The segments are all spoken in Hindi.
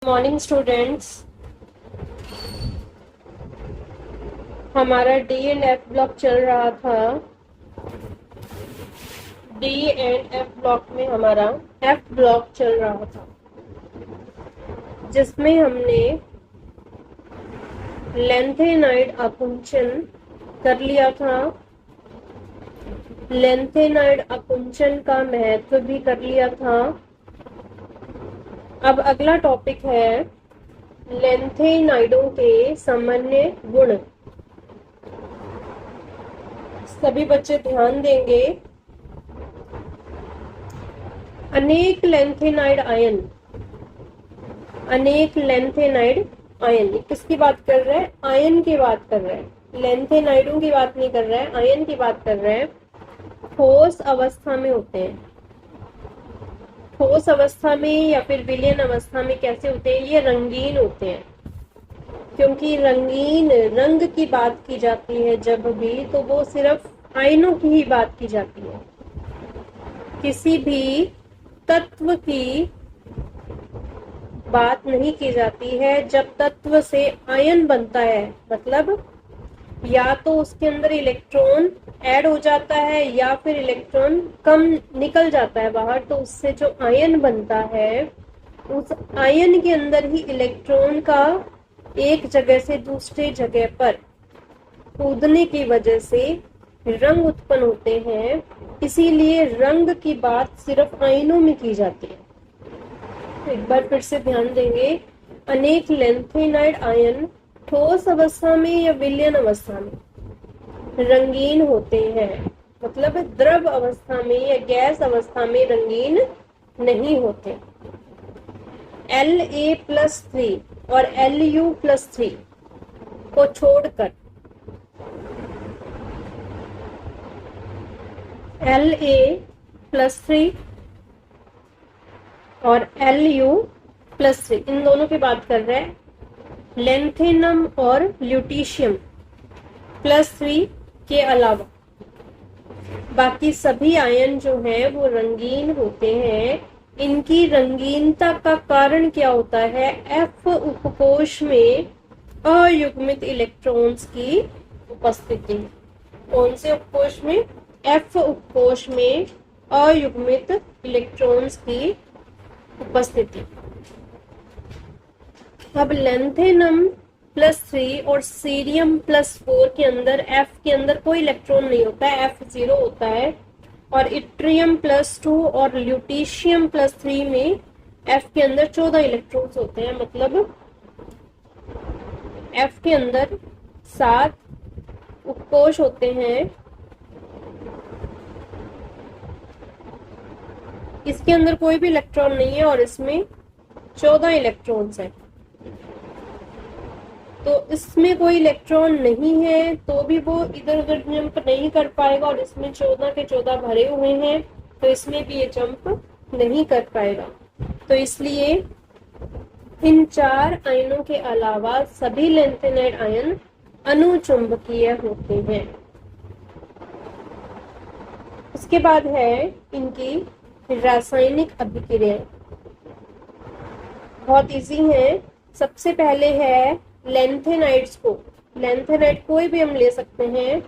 Morning students. हमारा डी एंड एफ ब्लॉक चल रहा था। डी एंड एफ ब्लॉक में हमारा एफ ब्लॉक चल रहा था, जिसमें हमने लेंथेनाइड आकुंचन कर लिया था। लेंथेनाइड आकुंचन का महत्व भी कर लिया था। अब अगला टॉपिक है लेंथेनाइडों के सामान्य गुण। सभी बच्चे ध्यान देंगे। अनेक लेंथेनाइड आयन, अनेक लेंथेनाइड आयन, किसकी बात कर रहा है? आयन की बात कर रहा है। लेंथेनाइडों की बात नहीं कर रहा है, आयन की बात कर रहा है। ठोस अवस्था में होते हैं। ठोस अवस्था में या फिर विलयन अवस्था में कैसे होते हैं? ये रंगीन होते हैं, क्योंकि रंगीन रंग की बात की जाती है जब भी, तो वो सिर्फ आयनों की ही बात की जाती है। किसी भी तत्व की बात नहीं की जाती है। जब तत्व से आयन बनता है, मतलब या तो उसके अंदर इलेक्ट्रॉन ऐड हो जाता है या फिर इलेक्ट्रॉन कम निकल जाता है बाहर, तो उससे जो आयन बनता है, उस आयन के अंदर ही इलेक्ट्रॉन का एक जगह से दूसरे जगह पर कूदने की वजह से रंग उत्पन्न होते हैं। इसीलिए रंग की बात सिर्फ आयनों में की जाती है। एक बार फिर से ध्यान देंगे। अनेक लेंथेनाइड आयन ठोस अवस्था में या विलयन अवस्था में रंगीन होते हैं, मतलब द्रव अवस्था में या गैस अवस्था में रंगीन नहीं होते। La+3 और Lu+3 को छोड़कर La+3 और Lu+3 इन दोनों की बात कर रहे हैं। लेंथेनम और ल्यूटीशियम+3 के अलावा बाकी सभी आयन जो हैं वो रंगीन होते हैं। इनकी रंगीनता का कारण क्या होता है? एफ उपकोष में अयुग्मित इलेक्ट्रॉन्स की उपस्थिति। कौन से उपकोष में? एफ उपकोष में अयुग्मित इलेक्ट्रॉन्स की उपस्थिति। अब लेंथेनम+3 और सीरियम+4 के अंदर एफ के अंदर कोई इलेक्ट्रॉन नहीं होता है, F0 होता है। और इट्रियम+2 और ल्यूटीशियम+3 में एफ के अंदर 14 इलेक्ट्रॉन्स होते हैं, मतलब एफ के अंदर 7 उपकोष होते हैं। इसके अंदर कोई भी इलेक्ट्रॉन नहीं है और इसमें 14 इलेक्ट्रॉन्स हैं। तो इसमें कोई इलेक्ट्रॉन नहीं है तो भी वो इधर उधर जंप नहीं कर पाएगा, और इसमें 14 के 14 भरे हुए हैं तो इसमें भी ये जंप नहीं कर पाएगा। तो इसलिए इन 4 आयनों के अलावा सभी लेंथेनाइड आयन अनुचुंबकीय होते हैं। उसके बाद है इनकी रासायनिक अभिक्रिया। बहुत इजी है। सबसे पहले है लेंथेनाइड्स को। लेंथेनाइड कोई भी हम ले सकते हैं।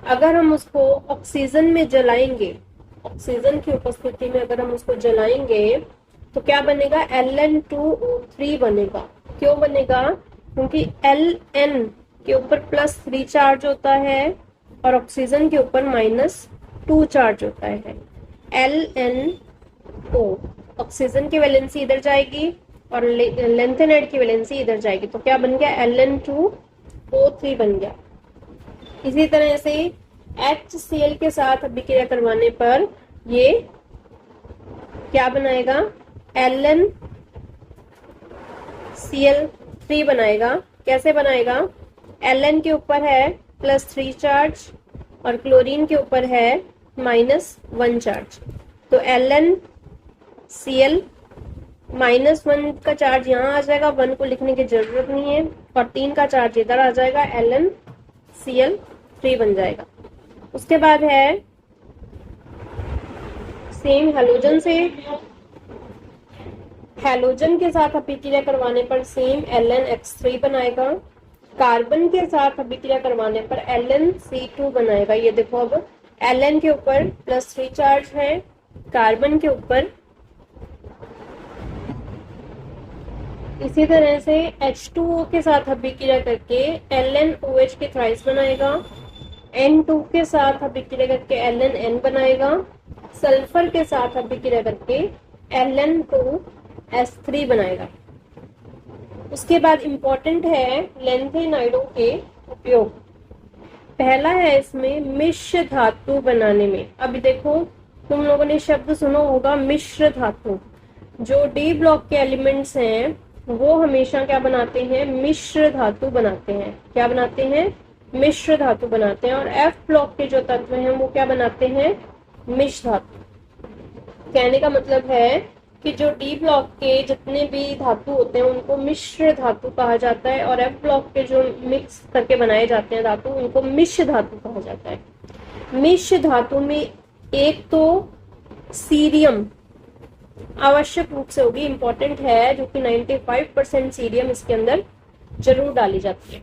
अगर हम उसको ऑक्सीजन में जलाएंगे, ऑक्सीजन की उपस्थिति में अगर हम उसको जलाएंगे तो क्या बनेगा? Ln2O3 बनेगा। क्यों बनेगा? क्योंकि Ln के ऊपर +3 चार्ज होता है और ऑक्सीजन के ऊपर -2 चार्ज होता है। Ln2, ऑक्सीजन की वैलेंसी इधर जाएगी और लेंथेनाइड की वैलेंसी इधर जाएगी, तो क्या बन गया? Ln2O3 बन गया। इसी तरह से HCl के साथ अभिक्रिया करवाने पर ये क्या बनाएगा? LnCl3 बनाएगा। कैसे बनाएगा? Ln के ऊपर है +3 चार्ज और क्लोरीन के ऊपर है -1 चार्ज, तो LnCl -1 का चार्ज यहाँ आ जाएगा, 1 को लिखने की जरूरत नहीं है, और 3 का चार्ज इधर आ जाएगा, LnCl3 बन जाएगा। उसके बाद है सेम हैलोजन से हैलोजन के साथ अभिक्रिया करवाने पर सेम LnX3 बनाएगा। कार्बन के साथ अभिक्रिया करवाने पर LnC2 बनाएगा। ये देखो, अब Ln के ऊपर +3 चार्ज है, कार्बन के ऊपर इसी तरह से H2O के साथ अभिक्रिया करके LnOH के थ्राइस बनाएगा। N2 के साथ अभिक्रिया करके LnN बनाएगा। सल्फर के साथ अभिक्रिया करके Ln2S3 बनाएगा। उसके बाद इंपॉर्टेंट है लेंथेनाइडों के उपयोग। पहला है इसमें मिश्र धातु बनाने में। अभी देखो, तुम लोगों ने शब्द सुना होगा मिश्र धातु। जो डी ब्लॉक के एलिमेंट्स हैं वो हमेशा क्या बनाते हैं, मिश्र धातु बनाते हैं। क्या बनाते हैं, मिश्र धातु बनाते हैं। और एफ ब्लॉक के जो तत्व हैं वो क्या बनाते हैं, मिश्र धातु। कहने का मतलब है कि जो डी ब्लॉक के जितने भी धातु होते हैं उनको मिश्र धातु कहा जाता है, और एफ ब्लॉक के जो मिक्स करके बनाए जाते हैं धातु उनको मिश्र धातु कहा जाता है। मिश्र धातु में एक तो सीरियम आवश्यक रूप से होगी, इंपॉर्टेंट है, जो कि 95% सीरियम इसके अंदर जरूर डाली जाती है,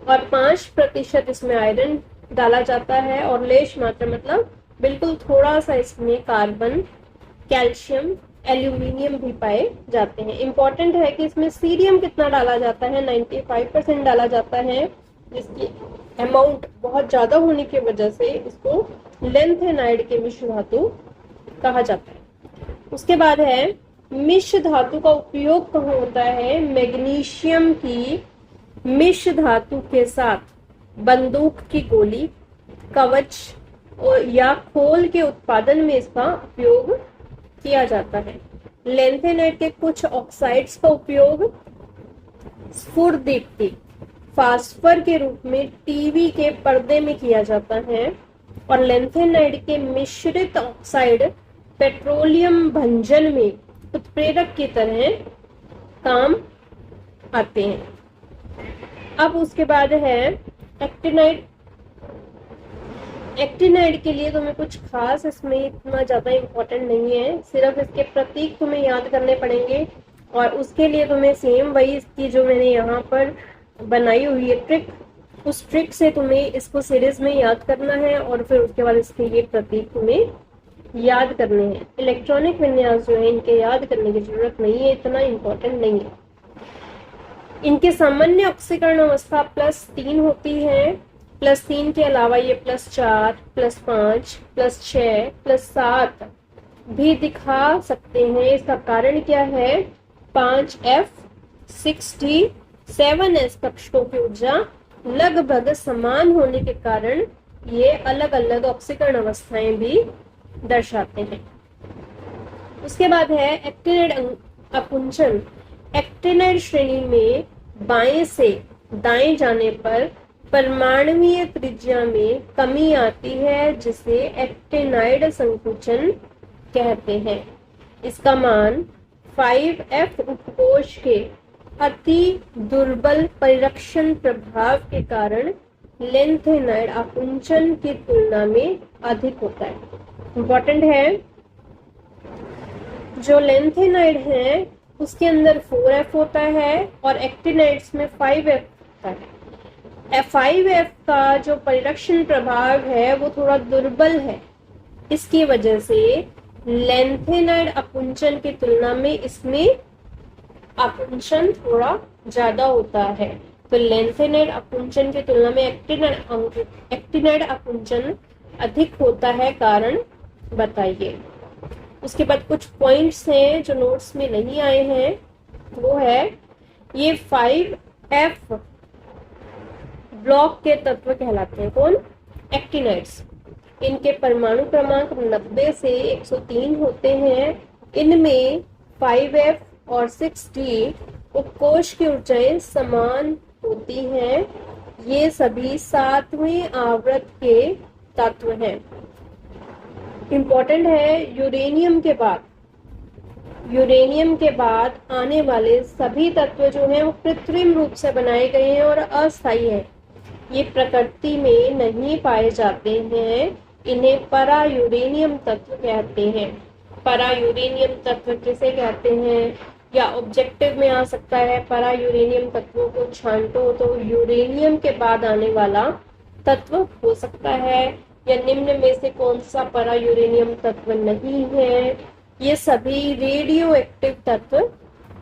और 5% इसमें आयरन डाला जाता है, और लेश मात्रा मतलब बिल्कुल थोड़ा सा इसमें कार्बन, कैल्शियम, एल्यूमिनियम भी पाए जाते हैं। इंपॉर्टेंट है कि इसमें सीरियम कितना डाला जाता है, 95% डाला जाता है, जिसकी अमाउंट बहुत ज्यादा होने की वजह से इसको लेंथेनाइड के मिश्र धातु कहा जाता है। उसके बाद है मिश्र धातु का उपयोग कहाँ होता है, मैग्नीशियम की मिश्र धातु के साथ बंदूक की गोली, कवच और या खोल के उत्पादन में इसका उपयोग किया जाता है। लेंथेनाइड के कुछ ऑक्साइड्स का उपयोग स्फुरदीप्ति फास्फर के रूप में टीवी के पर्दे में किया जाता है, और लेंथेनाइड के मिश्रित ऑक्साइड पेट्रोलियम भंजन में उत्प्रेरक की तरह काम आते हैं। अब उसके बाद है एक्टिनाइड। एक्टिनाइड के लिए तुम्हें कुछ खास इसमें इतना ज्यादा इम्पोर्टेंट नहीं है, सिर्फ इसके प्रतीक तुम्हें याद करने पड़ेंगे, और उसके लिए तुम्हें सेम वही इसकी जो मैंने यहाँ पर बनाई हुई है ट्रिक, उस ट्रिक से तुम्हें इसको सीरीज में याद करना है, और फिर उसके बाद इसके ये प्रतीक तुम्हें याद करने हैं। इलेक्ट्रॉनिक विन्यास जो है इनके याद करने की जरूरत नहीं है, इतना इम्पोर्टेंट नहीं है। इनके सामान्य ऑक्सीकरण अवस्था +3 होती है। +3 के अलावा ये +4, +5, +6, +7 भी दिखा सकते हैं। इसका कारण क्या है, 5F, 6D, 7S कक्षकों की ऊर्जा लगभग समान होने के कारण ये अलग अलग ऑक्सीकरण अवस्थाएं भी दर्शाते हैं। उसके बाद है एक्टिनाइड अकुंचन। एक्टिनाइड श्रेणी में बाएं से दाएं जाने पर परमाणुीय त्रिज्या में कमी आती है, जिसे एक्टिनाइड संकुचन कहते हैं। इसका मान 5F उपकोष के अति दुर्बल परिरक्षण प्रभाव के कारण लेंथेनाइड आकुंचन की तुलना में अधिक होता है। इम्पोर्टेंट है, जो लेंथेनाइड है उसके अंदर 4F होता है और एक्टिनाइड्स में 5F होता है। 5F का जो परिरक्षण प्रभाव है वो थोड़ा दुर्बल है, इसकी वजह से लेंथेनाइड आकुंचन की तुलना में इसमें आकुंचन थोड़ा ज्यादा होता है। तो लेंथेनाइड आकुंचन की तुलना में एक्टिनाइड आकुंचन अधिक होता है, कारण बताइए। उसके बाद कुछ पॉइंट्स हैं जो नोट्स में नहीं आए हैं, वो है ये 5F ब्लॉक के तत्व कहलाते हैं। कौन? एक्टिनाइड्स। इनके परमाणु क्रमांक 90 से 103 होते हैं। इनमें 5F और 6D उपकोष की ऊर्जाएं समान होती हैं। ये सभी 7वें आवर्त के तत्व हैं। इम्पोर्टेंट है, यूरेनियम के बाद आने वाले सभी तत्व जो हैं वो कृत्रिम रूप से बनाए गए हैं और अस्थायी हैं। ये प्रकृति में नहीं पाए जाते हैं। इन्हें परा यूरेनियम तत्व कहते हैं। para यूरेनियम तत्व किसे कहते हैं, या ऑब्जेक्टिव में आ सकता है para यूरेनियम तत्वों को छांटो तो यूरेनियम के बाद आने वाला तत्व हो सकता है, या निम्न में से कौन सा para यूरेनियम तत्व नहीं है। ये सभी रेडियो एक्टिव तत्व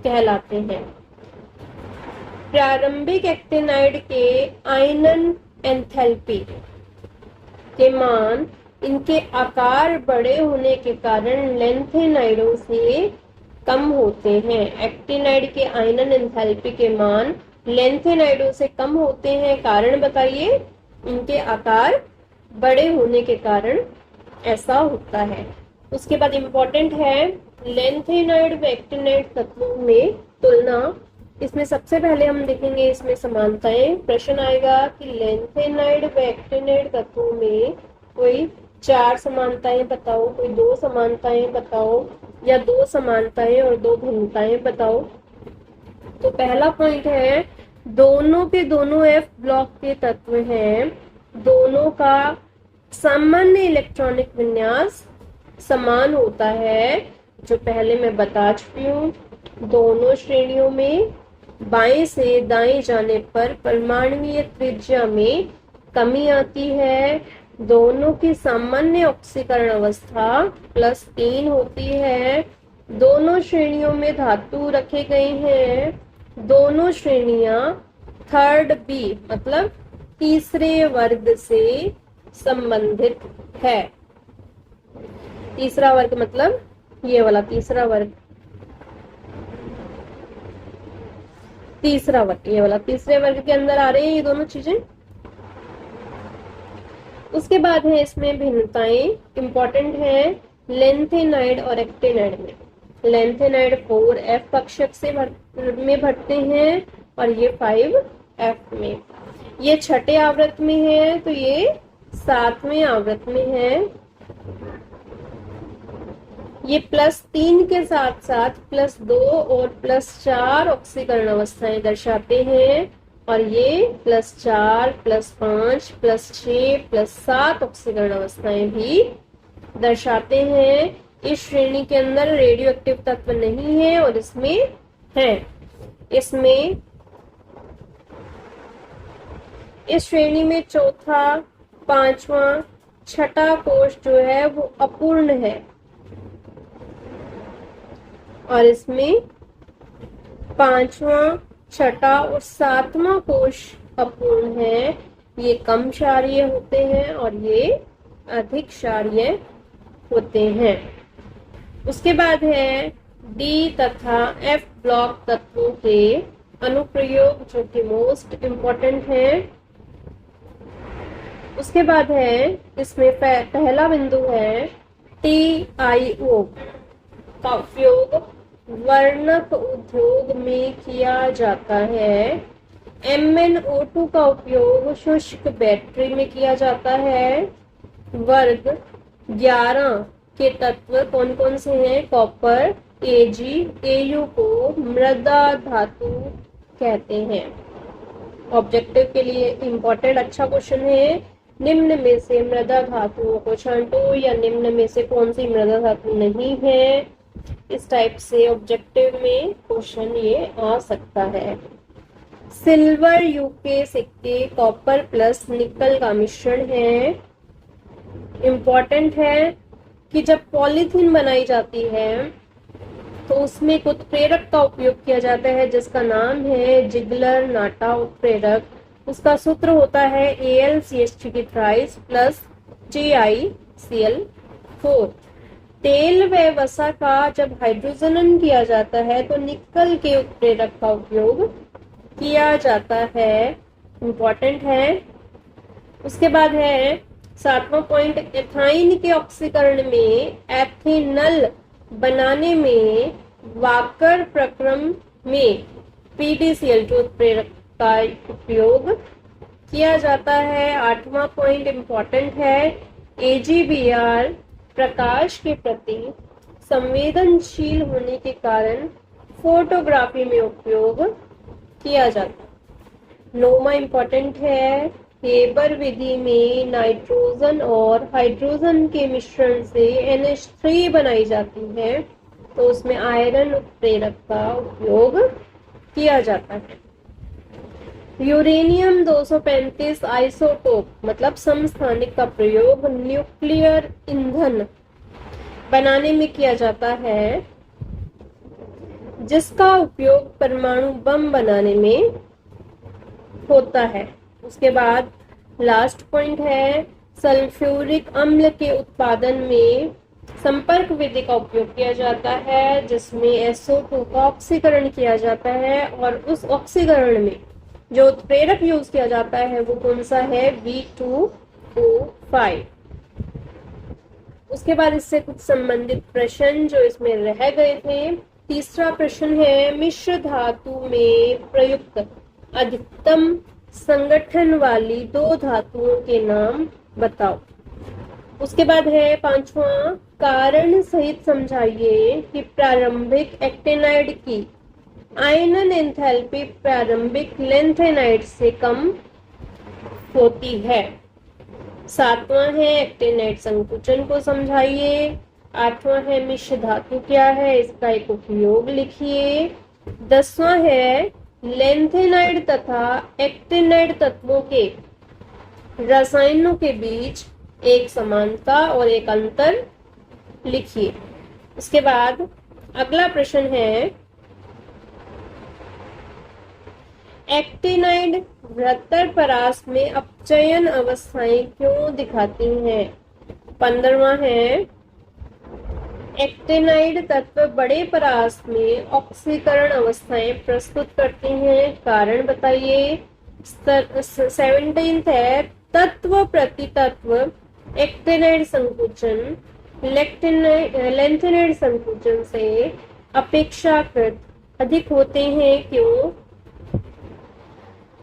कहलाते हैं। प्रारंभिक एक्टिनाइड के आयनन एंथैल्पी के मान इनके आकार बड़े होने के कारण लेंथेनाइडों से कम होते हैं। एक्टिनाइड के आयनन एंथैल्पी के मान लेंथेनाइडों से कम होते हैं, कारण बताइए। इनके आकार बड़े होने के कारण ऐसा होता है। उसके बाद इम्पोर्टेंट है लेंथेनाइड व एक्टिनाइड तत्वों में तुलना। इसमें सबसे पहले हम देखेंगे इसमें समानताएं। प्रश्न आएगा कि लेंथेनाइड व एक्टिनाइड तत्वों में कोई 4 समानताएं बताओ, कोई 2 समानताएं बताओ, या 2 समानताएं और 2 भिन्नताएं बताओ। तो पहला पॉइंट है दोनों के दोनों एफ ब्लॉक के तत्व हैं, दोनों का सामान्य इलेक्ट्रॉनिक विन्यास समान होता है, जो पहले मैं बता चुकी हूँ। दोनों श्रेणियों में बाएं से दाएं जाने पर परमाणुीय त्रिज्या में कमी आती है। दोनों की सामान्य ऑक्सीकरण अवस्था +3 होती है। दोनों श्रेणियों में धातु रखे गए हैं। दोनों श्रेणियां थर्ड बी मतलब तीसरे वर्ग से संबंधित है। तीसरा वर्ग मतलब ये वाला तीसरा वर्ग, ये वाला तीसरे वर्ग के अंदर आ रहे हैं ये दोनों चीजें। उसके बाद है इसमें भिन्नताएं इंपॉर्टेंट है लेंथेनाइड और एक्टिनाइड में। लेंथेनाइड 4f कक्षक से में भरते हैं और ये 5f में। ये छठे आवृत में है तो ये 7वें आवृत में है। ये +3 के साथ साथ +2 और +4 ऑक्सीकरण अवस्थाएं दर्शाते हैं, और ये +4, +5, +6, +7 ऑक्सीकरण अवस्थाएं भी दर्शाते हैं। इस श्रेणी के अंदर रेडियो एक्टिव तत्व नहीं है और इसमें है। इसमें इस श्रेणी में चौथा, पांचवा, छठा कोष जो है वो अपूर्ण है, और इसमें पांचवा, छठा और 7वां कोष अपूर्ण है। ये कम क्षारीय होते हैं और ये अधिक क्षारीय होते हैं। उसके बाद है डी तथा एफ ब्लॉक तत्वों के अनुप्रयोग जो कि मोस्ट इम्पोर्टेंट है। उसके बाद है इसमें पहला बिंदु है TiO का उपयोग वर्णक उद्योग में किया जाता है। MnO2 का उपयोग शुष्क बैटरी में किया जाता है। वर्ग 11 के तत्व कौन कौन से हैं? कॉपर, Ag, Au को मृदा धातु कहते हैं। ऑब्जेक्टिव के लिए इम्पोर्टेंट अच्छा क्वेश्चन है। निम्न में से मृदा धातुओं को छांटो, या निम्न में से कौन सी मृदा धातु नहीं है। इस टाइप से ऑब्जेक्टिव में क्वेश्चन ये आ सकता है। सिल्वर यूके सिक्के कॉपर प्लस निकल का मिश्रण है। इम्पोर्टेंट है कि जब पॉलीथीन बनाई जाती है तो उसमें कुछ उत्प्रेरक का उपयोग किया जाता है जिसका नाम है जिगलर नाटा उत्प्रेरक। उसका सूत्र होता है AlCH3 थ्राइस प्लस JiCl4। तेल व वसा का जब हाइड्रोजनन किया जाता है तो निकल के उत्प्रेरक का उपयोग किया जाता है। इम्पोर्टेंट है। उसके बाद है 7वां पॉइंट, एथाइन के ऑक्सीकरण में एथेनल बनाने में वाकर प्रक्रम में PDCl2 उत्प्रेरक का उपयोग किया जाता है। 8वां पॉइंट इम्पोर्टेंट है, AgBr प्रकाश के प्रति संवेदनशील होने के कारण फोटोग्राफी में उपयोग किया जाता है। 9वां इम्पोर्टेंट है, हेबर विधि में नाइट्रोजन और हाइड्रोजन के मिश्रण से NH3 बनाई जाती है, तो उसमें आयरन उत्प्रेरक का उपयोग किया जाता है। यूरेनियम 235 आइसोटोप मतलब समस्थानिक का प्रयोग न्यूक्लियर ईंधन बनाने में किया जाता है, जिसका उपयोग परमाणु बम बनाने में होता है। उसके बाद लास्ट पॉइंट है, सल्फ्यूरिक अम्ल के उत्पादन में संपर्क विधि का उपयोग किया जाता है, जिसमें SO2 का ऑक्सीकरण किया जाता है, और उस ऑक्सीकरण में जो उत्प्रेरक यूज किया जाता है वो कौन सा है, V2O5। उसके बाद इससे कुछ संबंधित प्रश्न जो इसमें रह गए थे। तीसरा प्रश्न है, मिश्र धातु में प्रयुक्त अधिकतम संगठन वाली दो धातुओं के नाम बताओ। उसके बाद है पांचवा, कारण सहित समझाइए कि प्रारंभिक एक्टिनाइड की आयनन एंथैल्पी प्रारंभिक लेंथेनाइड से कम होती है। सातवां है, एक्टिनाइड संकुचन को समझाइए। आठवां है, मिश्र धातु क्या है, इसका एक उपयोग लिखिए। 10वां है, लेंथेनाइड तथा एक्टिनाइड तत्वों के रसायनों के बीच एक समानता और एक अंतर लिखिए। उसके बाद अगला प्रश्न है, एक्टिनाइड बृहत्तर परास में अपचयन अवस्थाएं क्यों दिखाती हैं। 15वां है, एक्टिनाइड तत्व बड़े परास में ऑक्सीकरण अवस्थाएं प्रस्तुत करते हैं, कारण बताइए। 17th है, तत्व प्रति तत्व एक्टिनाइड संकुचन लेंथेनाइड संकुचन से अपेक्षाकृत अधिक होते हैं, क्यों।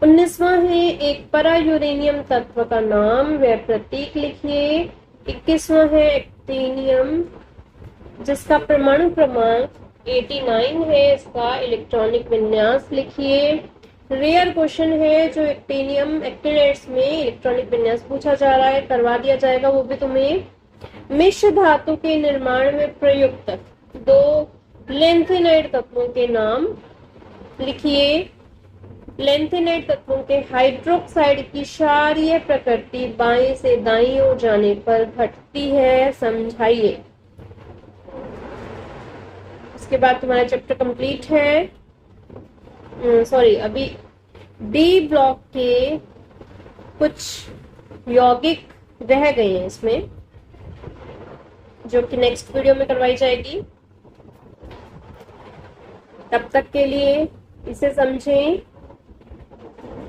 19वां है, एक परा यूरेनियम तत्व का नाम व प्रतीक लिखिए। 21वां है, एक्टिनियम जिसका परमाणु क्रमांक 89 है, इसका इलेक्ट्रॉनिक विन्यास लिखिए। रेयर क्वेश्चन है जो एक्टिनियम एक्टिनाइड्स में इलेक्ट्रॉनिक विन्यास पूछा जा रहा है, करवा दिया जाएगा वो भी तुम्हें। मिश्र धातु के निर्माण में प्रयुक्त दो लेंथेनाइड तत्वों के नाम लिखिए। लेंथेनाइड तत्वों के हाइड्रोक्साइड की क्षारीय प्रकृति बाएं से दाईं ओर जाने पर घटती है, समझाइए। उसके बाद तुम्हारा चैप्टर कंप्लीट है। सॉरी, अभी डी ब्लॉक के कुछ यौगिक रह गए हैं इसमें, जो कि नेक्स्ट वीडियो में करवाई जाएगी। तब तक के लिए इसे समझें,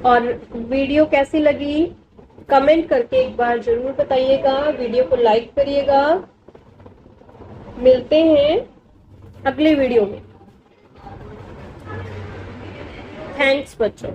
और वीडियो कैसी लगी कमेंट करके एक बार जरूर बताइएगा। वीडियो को लाइक करिएगा। मिलते हैं अगले वीडियो में। थैंक्स बच्चों।